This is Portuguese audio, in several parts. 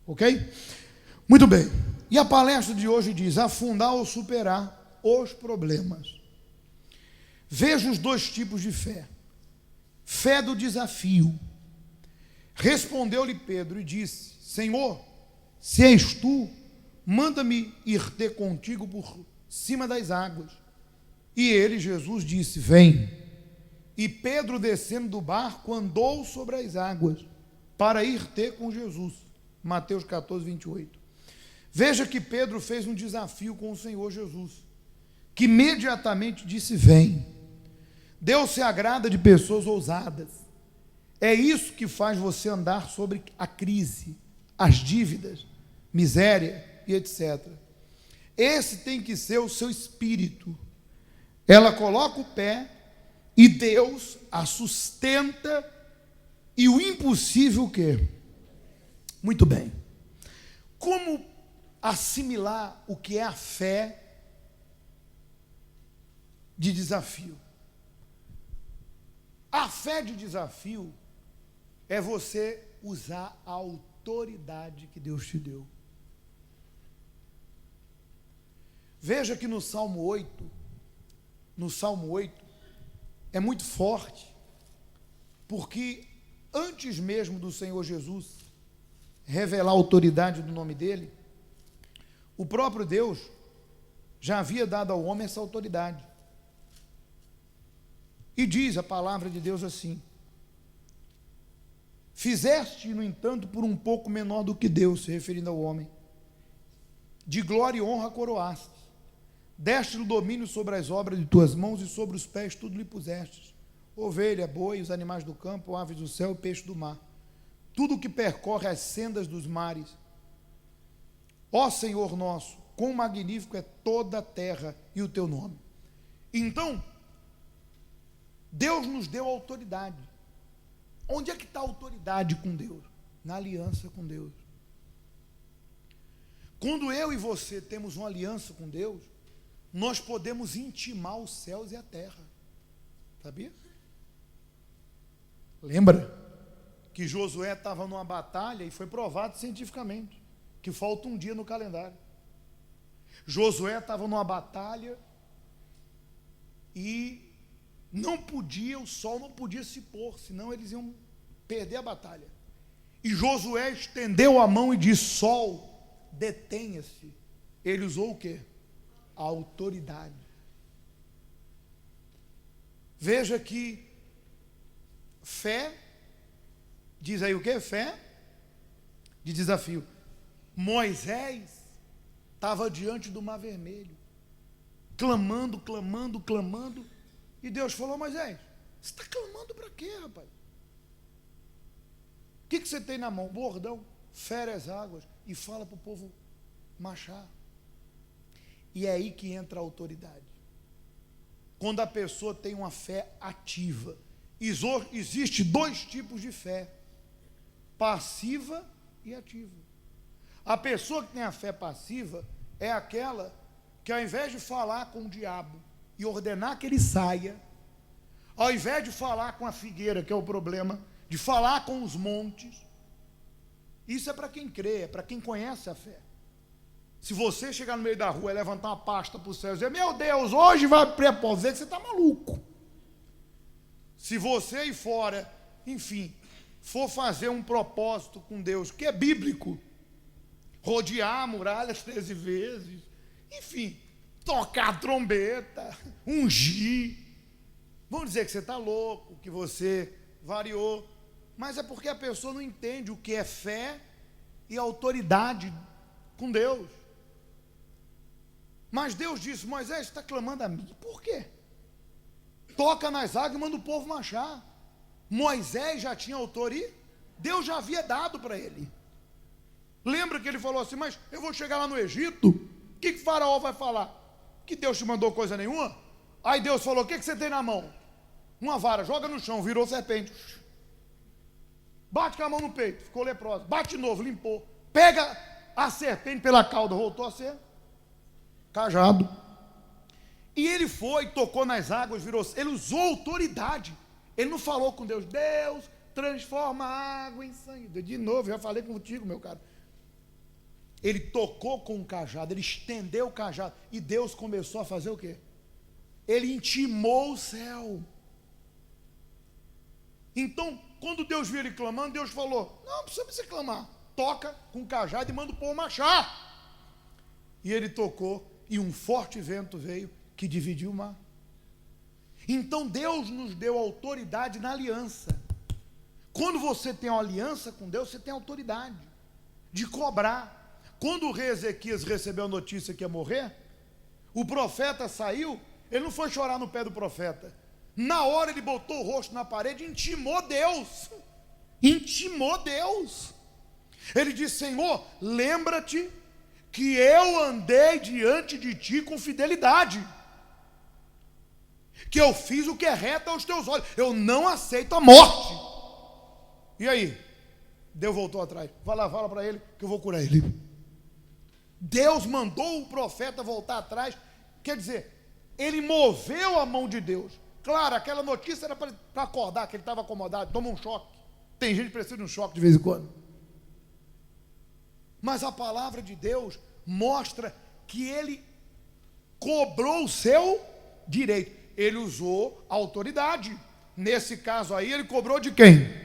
Ok? Muito bem. E a palestra de hoje diz: afundar ou superar os problemas. Veja os dois tipos de fé. Fé do desafio. Respondeu-lhe Pedro e disse: Senhor, se és tu, manda-me ir ter contigo por cima das águas. E ele, Jesus, disse: Vem. E Pedro, descendo do barco, andou sobre as águas para ir ter com Jesus. Mateus 14, 28. Veja que Pedro fez um desafio com o Senhor Jesus, que imediatamente disse: Vem. Deus se agrada de pessoas ousadas. É isso que faz você andar sobre a crise, as dívidas, miséria e etc. Esse tem que ser o seu espírito. Ela coloca o pé e Deus a sustenta, e o impossível o quê? Muito bem. Como assimilar o que é a fé de desafio? A fé de desafio é você usar a autoridade que Deus te deu. Veja que no Salmo 8, é muito forte, porque antes mesmo do Senhor Jesus revelar a autoridade do nome dele, o próprio Deus já havia dado ao homem essa autoridade. E diz a palavra de Deus assim: fizeste, no entanto, por um pouco menor do que Deus, se referindo ao homem, de glória e honra coroaste, deste-lhe o domínio sobre as obras de tuas mãos, e sobre os pés tudo lhe pusestes: ovelha, boi, os animais do campo, aves do céu e peixe do mar, tudo que percorre as sendas dos mares. Ó Senhor nosso, quão magnífico é toda a terra e o teu nome. Então, Deus nos deu autoridade. Onde é que está a autoridade com Deus? Na aliança com Deus. Quando eu e você temos uma aliança com Deus, nós podemos intimar os céus e a terra. Sabia? Lembra que Josué estava numa batalha e foi provado cientificamente que falta um dia no calendário. Josué estava numa batalha e o sol não podia se pôr, senão eles iam perder a batalha. E Josué estendeu a mão e disse: sol, detenha-se. Ele usou o quê? A autoridade. Veja que fé, diz aí o quê? Fé de desafio. Moisés estava diante do Mar Vermelho, clamando, e Deus falou: Moisés, você está clamando para quê, rapaz? O que você tem na mão? Bordão, fere as águas e fala para o povo marchar. E é aí que entra a autoridade. Quando a pessoa tem uma fé ativa. Existe dois tipos de fé: passiva e ativa. A pessoa que tem a fé passiva é aquela que, ao invés de falar com o diabo e ordenar que ele saia, ao invés de falar com a figueira, que é o problema, de falar com os montes, isso é para quem crê, é para quem conhece a fé. Se você chegar no meio da rua e levantar uma pasta para o céu e dizer: meu Deus, hoje vai preposer, que você está maluco. Se você ir fora, enfim, for fazer um propósito com Deus, que é bíblico, rodear muralhas 13 vezes, enfim, tocar trombeta, ungir, vão dizer que você está louco, que você variou, mas é porque a pessoa não entende o que é fé e autoridade com Deus. Mas Deus disse: Moisés, está clamando a mim. Por quê? Toca nas águas e manda o povo marchar. Moisés já tinha autoridade, Deus já havia dado para ele. Lembra que ele falou assim: mas eu vou chegar lá no Egito, o que Faraó vai falar? Que Deus te mandou coisa nenhuma? Aí Deus falou: o que você tem na mão? Uma vara, joga no chão, virou serpente. Bate com a mão no peito, ficou leprosa. Bate de novo, limpou. Pega a serpente pela cauda, voltou a ser cajado. E ele foi, tocou nas águas, virou. Ele usou autoridade. Ele não falou com Deus: Deus, transforma a água em sangue. De novo, já falei contigo, meu cara. Ele tocou com o cajado, ele estendeu o cajado, e Deus começou a fazer o quê? Ele intimou o céu. Então, quando Deus viu ele clamando, Deus falou: não precisa você clamar, toca com o cajado e manda o povo marchar. E ele tocou, e um forte vento veio que dividiu o mar. Então Deus nos deu autoridade na aliança. Quando você tem uma aliança com Deus, você tem autoridade de cobrar. Quando o rei Ezequias recebeu a notícia que ia morrer, o profeta saiu, ele não foi chorar no pé do profeta. Na hora ele botou o rosto na parede e intimou Deus. Intimou Deus. Ele disse: Senhor, lembra-te que eu andei diante de ti com fidelidade, que eu fiz o que é reto aos teus olhos, eu não aceito a morte. E aí? Deus voltou atrás. Vai lá, fala para ele que eu vou curar ele. Deus mandou o profeta voltar atrás. Quer dizer, ele moveu a mão de Deus. Claro, aquela notícia era para acordar, que ele estava acomodado, toma um choque. Tem gente que precisa de um choque de vez em quando. Mas a palavra de Deus mostra que ele cobrou o seu direito. Ele usou a autoridade. Nesse caso aí, ele cobrou de quem?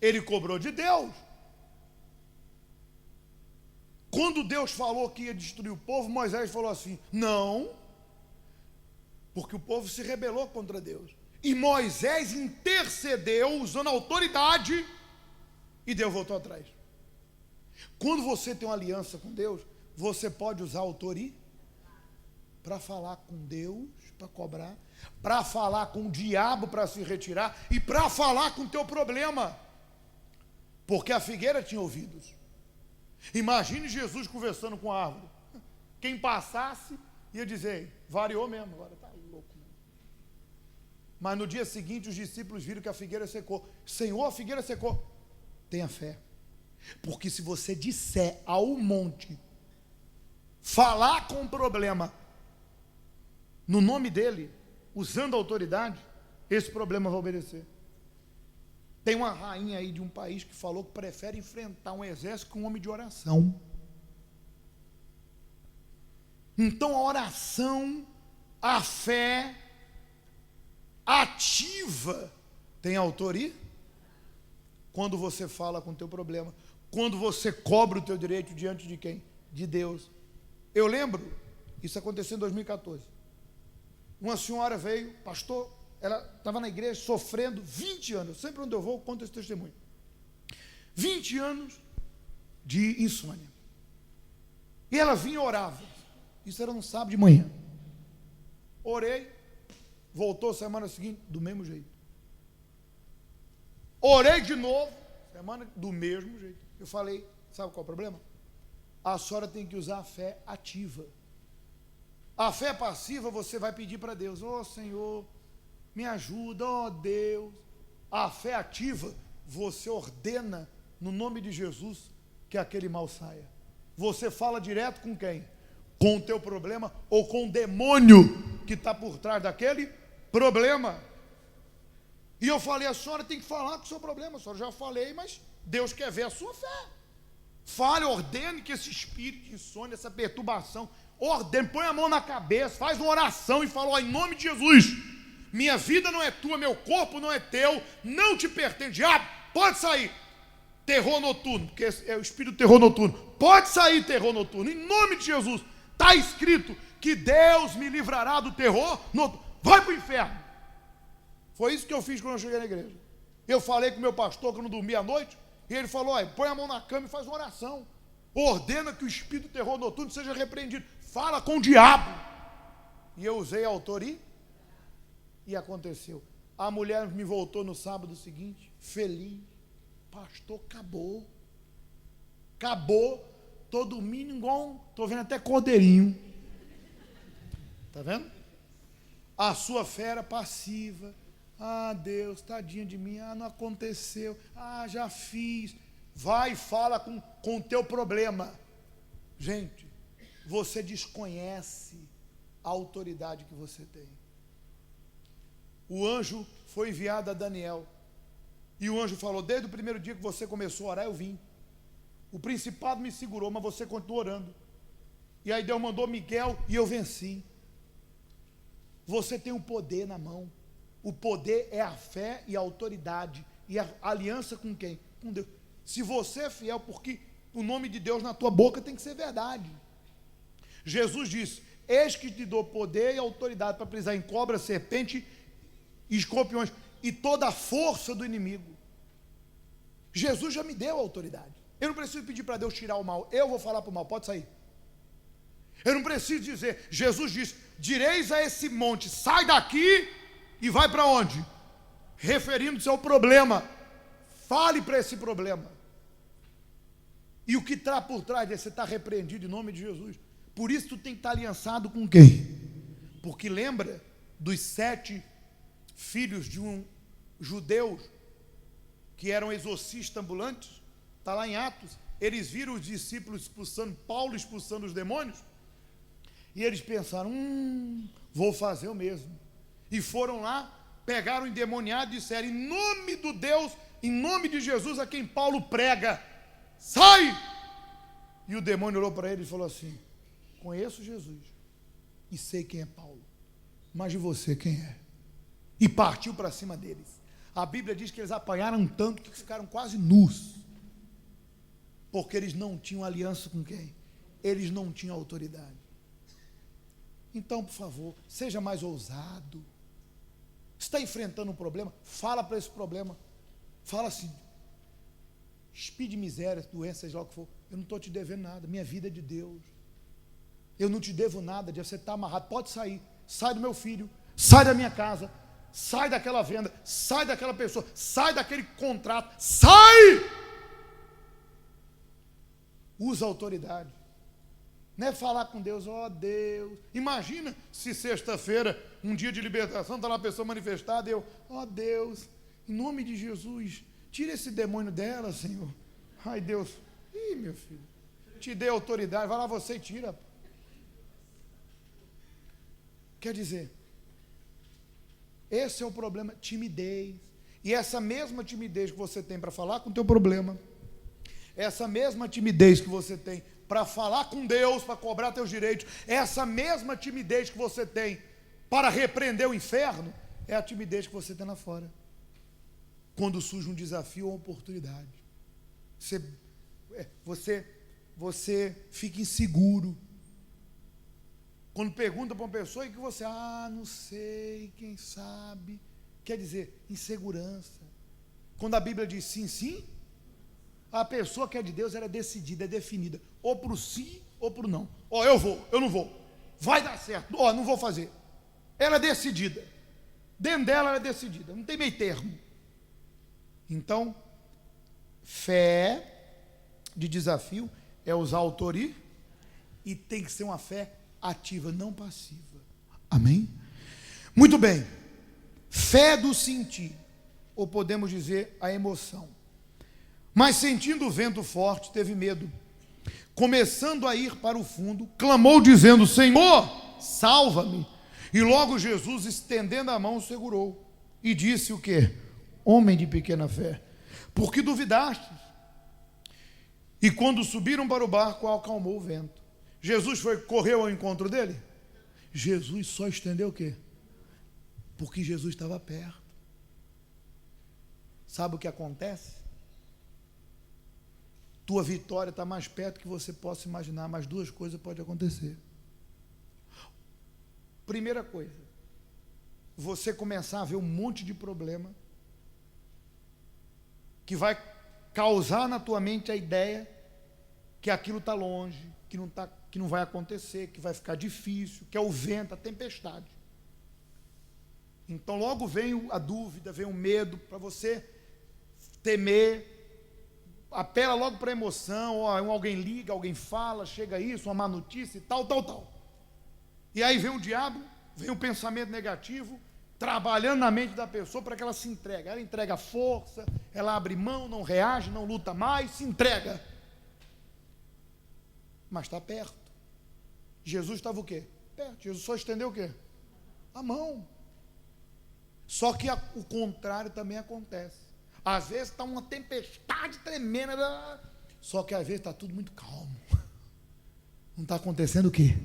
Ele cobrou de Deus. Quando Deus falou que ia destruir o povo, Moisés falou assim: não, porque o povo se rebelou contra Deus. E Moisés intercedeu usando a autoridade, e Deus voltou atrás. Quando você tem uma aliança com Deus, você pode usar a autoridade para falar com Deus, para cobrar, para falar com o diabo para se retirar, e para falar com o teu problema, porque a figueira tinha ouvidos. Imagine Jesus conversando com a árvore. Quem passasse ia dizer: variou mesmo, agora está louco mesmo. Mas no dia seguinte os discípulos viram que a figueira secou. Senhor, a figueira secou. Tenha fé, porque se você disser ao monte, falar com o problema no nome dele, usando a autoridade, esse problema vai obedecer. Tem uma rainha aí de um país que falou que prefere enfrentar um exército com um homem de oração. Então a oração, a fé ativa tem autoria. Quando você fala com o teu problema, quando você cobra o teu direito diante de quem? De Deus. Eu lembro, isso aconteceu em 2014. Uma senhora veio, pastor, ela estava na igreja sofrendo 20 anos, sempre onde eu vou, eu conto esse testemunho. 20 anos de insônia. E ela vinha e orava. Isso era no sábado de manhã. Orei, voltou semana seguinte, do mesmo jeito. Orei de novo, semana do mesmo jeito. Eu falei: sabe qual é o problema? A senhora tem que usar a fé ativa. A fé passiva você vai pedir para Deus: ó Senhor, me ajuda, ó Deus. A fé ativa, você ordena no nome de Jesus que aquele mal saia. Você fala direto com quem? Com o teu problema ou com o demônio que está por trás daquele problema. E eu falei: a senhora tem que falar com o seu problema. A senhora já falei, mas Deus quer ver a sua fé. Fale, ordene que esse espírito de insônia, essa perturbação, ordene, põe a mão na cabeça, faz uma oração e fala: ó, em nome de Jesus, minha vida não é tua, meu corpo não é teu, não te pertence. Diabo, pode sair. Terror noturno, porque é o espírito do terror noturno. Pode sair, terror noturno, em nome de Jesus. Está escrito que Deus me livrará do terror noturno. Vai para o inferno. Foi isso que eu fiz quando eu cheguei na igreja. Eu falei com o meu pastor que eu não dormia à noite, e ele falou: olha, põe a mão na cama e faz uma oração. Ordena que o espírito do terror noturno seja repreendido. Fala com o diabo. E eu usei a autoridade e aconteceu. A mulher me voltou no sábado seguinte, feliz. Pastor, acabou. Acabou. Tô dormindo igual, tô vendo até cordeirinho. Tá vendo? A sua fé era passiva. Ah, Deus, tadinha de mim. Ah, não aconteceu. Ah, já fiz. Vai e fala com o teu problema. Gente, você desconhece a autoridade que você tem. O anjo foi enviado a Daniel. E o anjo falou: desde o primeiro dia que você começou a orar, eu vim. O principado me segurou, mas você continuou orando. E aí Deus mandou Miguel e eu venci. Você tem o poder na mão. O poder é a fé e a autoridade. E a aliança com quem? Com Deus. Se você é fiel, porque o nome de Deus na tua boca tem que ser verdade. Jesus disse: eis que te dou poder e autoridade para pisar em cobra, serpente e escorpiões e toda a força do inimigo. Jesus já me deu a autoridade. Eu não preciso pedir para Deus tirar o mal. Eu vou falar para o mal, pode sair. Eu não preciso dizer. Jesus disse: direis a esse monte, sai daqui e vai para onde? Referindo-se ao problema. Fale para esse problema. E o que está por trás desse, você está repreendido em nome de Jesus. Por isso tu tem que estar aliançado com quem? Porque lembra dos 7 filhos de um judeu que eram exorcistas ambulantes? Está lá em Atos. Eles viram os discípulos expulsando, Paulo expulsando os demônios. E eles pensaram, vou fazer o mesmo. E foram lá, pegaram o endemoniado e disseram, em nome do Deus, em nome de Jesus a quem Paulo prega, sai! E o demônio olhou para ele e falou assim: conheço Jesus e sei quem é Paulo, mas de você quem é? E partiu para cima deles. A Bíblia diz que eles apanharam tanto que ficaram quase nus, porque eles não tinham aliança com quem? Eles não tinham autoridade. Então, por favor, seja mais ousado. Está enfrentando um problema? Fala para esse problema. Fala assim: speed, miséria, doença, seja lá o que for, eu não estou te devendo nada, minha vida é de Deus. Eu não te devo nada, você está amarrado, pode sair. Sai do meu filho, sai da minha casa, sai daquela venda, sai daquela pessoa, sai daquele contrato, sai! Usa a autoridade. Não é falar com Deus, ó Deus. Imagina se sexta-feira, um dia de libertação, está lá a pessoa manifestada, e eu, ó Deus, em nome de Jesus, tira esse demônio dela, Senhor. Ai, Deus, ih, meu filho, te dei autoridade, vai lá você e tira. Quer dizer, esse é o problema, timidez. E essa mesma timidez que você tem para falar com o teu problema, essa mesma timidez que você tem para falar com Deus, para cobrar teus direitos, essa mesma timidez que você tem para repreender o inferno, é a timidez que você tem lá fora. Quando surge um desafio ou uma oportunidade, você fica inseguro. Quando pergunta para uma pessoa, e que você, não sei, quem sabe, quer dizer, insegurança. Quando a Bíblia diz sim, sim, a pessoa que é de Deus, ela é decidida, é definida, ou para o sim, ou para o não. Eu vou, eu não vou, vai dar certo, não vou fazer. Ela é decidida, dentro dela ela é decidida, não tem meio termo. Então, fé de desafio é usar autoria e tem que ser uma fé ativa, não passiva. Amém? Muito bem. Fé do sentir, ou podemos dizer a emoção. Mas sentindo o vento forte, teve medo. Começando a ir para o fundo, clamou dizendo: Senhor, salva-me. E logo Jesus, estendendo a mão, segurou. E disse o quê? Homem de pequena fé, por que duvidastes? E quando subiram para o barco, acalmou o vento. Jesus correu ao encontro dele? Jesus só estendeu o quê? Porque Jesus estava perto. Sabe o que acontece? Tua vitória está mais perto que você possa imaginar, mas 2 coisas podem acontecer. Primeira coisa, você começar a ver um monte de problema que vai causar na tua mente a ideia que aquilo está longe, que não vai acontecer, que vai ficar difícil, que é o vento, a tempestade. Então logo vem a dúvida, vem o medo para você temer, apela logo para a emoção, alguém liga, alguém fala, chega isso, uma má notícia e tal. E aí vem o diabo, vem o pensamento negativo, trabalhando na mente da pessoa para que ela se entregue. Ela entrega força, ela abre mão, não reage, não luta mais, se entrega. Mas está perto. Jesus estava o quê? Perto. Jesus só estendeu o quê? A mão. Só que o contrário também acontece. Às vezes está uma tempestade tremenda Só que às vezes está tudo muito calmo. Não está acontecendo o quê?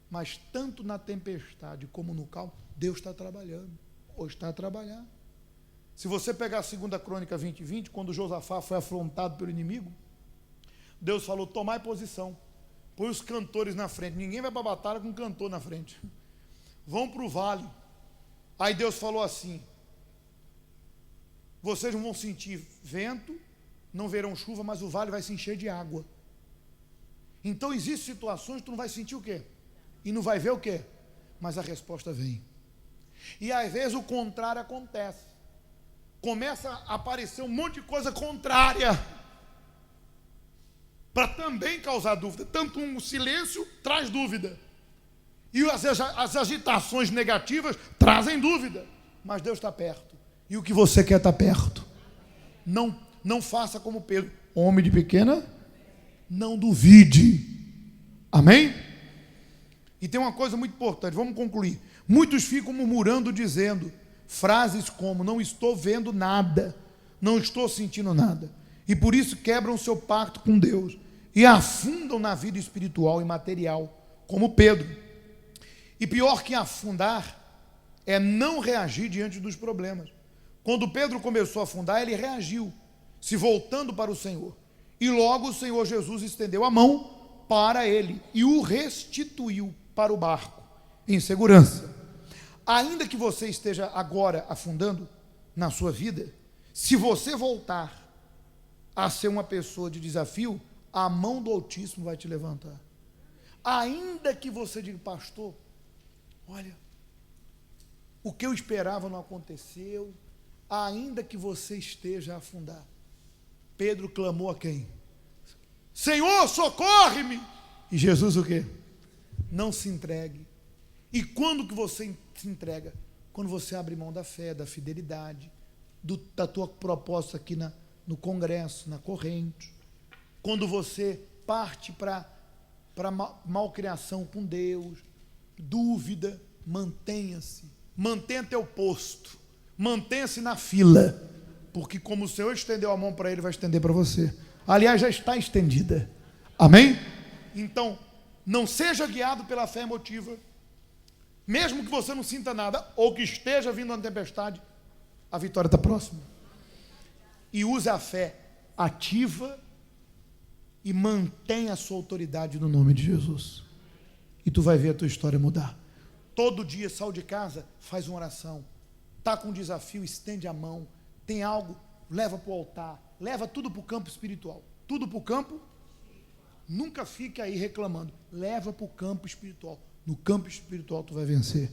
Mas tanto na tempestade como no calmo, Deus está trabalhando. Ou está a trabalhar. Se você pegar a 2 Crônica 20:20, quando Josafá foi afrontado pelo inimigo, Deus falou, tomai posição. Põe os cantores na frente. Ninguém vai para a batalha com um cantor na frente. Vão para o vale. Aí Deus falou assim, vocês não vão sentir vento, não verão chuva, mas o vale vai se encher de água. Então existem situações que tu não vai sentir o quê? E não vai ver o quê? Mas a resposta vem. E às vezes o contrário acontece. Começa a aparecer um monte de coisa contrária, para também causar dúvida. Tanto um silêncio traz dúvida, e as agitações negativas trazem dúvida. Mas Deus está perto, e o que você quer está perto. Não faça como Pedro, homem de pequena, não duvide. Amém? E tem uma coisa muito importante, vamos concluir. Muitos ficam murmurando, dizendo frases como, não estou vendo nada, não estou sentindo nada, e por isso quebram o seu pacto com Deus, e afundam na vida espiritual e material, como Pedro. E pior que afundar, é não reagir diante dos problemas. Quando Pedro começou a afundar, ele reagiu, se voltando para o Senhor, e logo o Senhor Jesus estendeu a mão para ele, e o restituiu para o barco, em segurança. Ainda que você esteja agora afundando na sua vida, se você voltar a ser uma pessoa de desafio, a mão do Altíssimo vai te levantar. Ainda que você diga, pastor, olha, o que eu esperava não aconteceu, ainda que você esteja a afundar. Pedro clamou a quem? Senhor, socorre-me! E Jesus o quê? Não se entregue. E quando que você se entrega? Quando você abre mão da fé, da fidelidade, da tua proposta aqui no congresso, na corrente. Quando você parte para malcriação com Deus, dúvida, mantenha-se. Mantenha teu posto. Mantenha-se na fila. Porque como o Senhor estendeu a mão para ele, vai estender para você. Aliás, já está estendida. Amém? Então, não seja guiado pela fé emotiva. Mesmo que você não sinta nada, ou que esteja vindo uma tempestade, a vitória está próxima. E use a fé ativa e mantenha a sua autoridade no nome de Jesus. E tu vai ver a tua história mudar. Todo dia, sai de casa, faz uma oração. Está com um desafio, estende a mão. Tem algo, leva para o altar. Leva tudo para o campo espiritual. Tudo para o campo. Nunca fique aí reclamando. Leva para o campo espiritual. No campo espiritual tu vai vencer.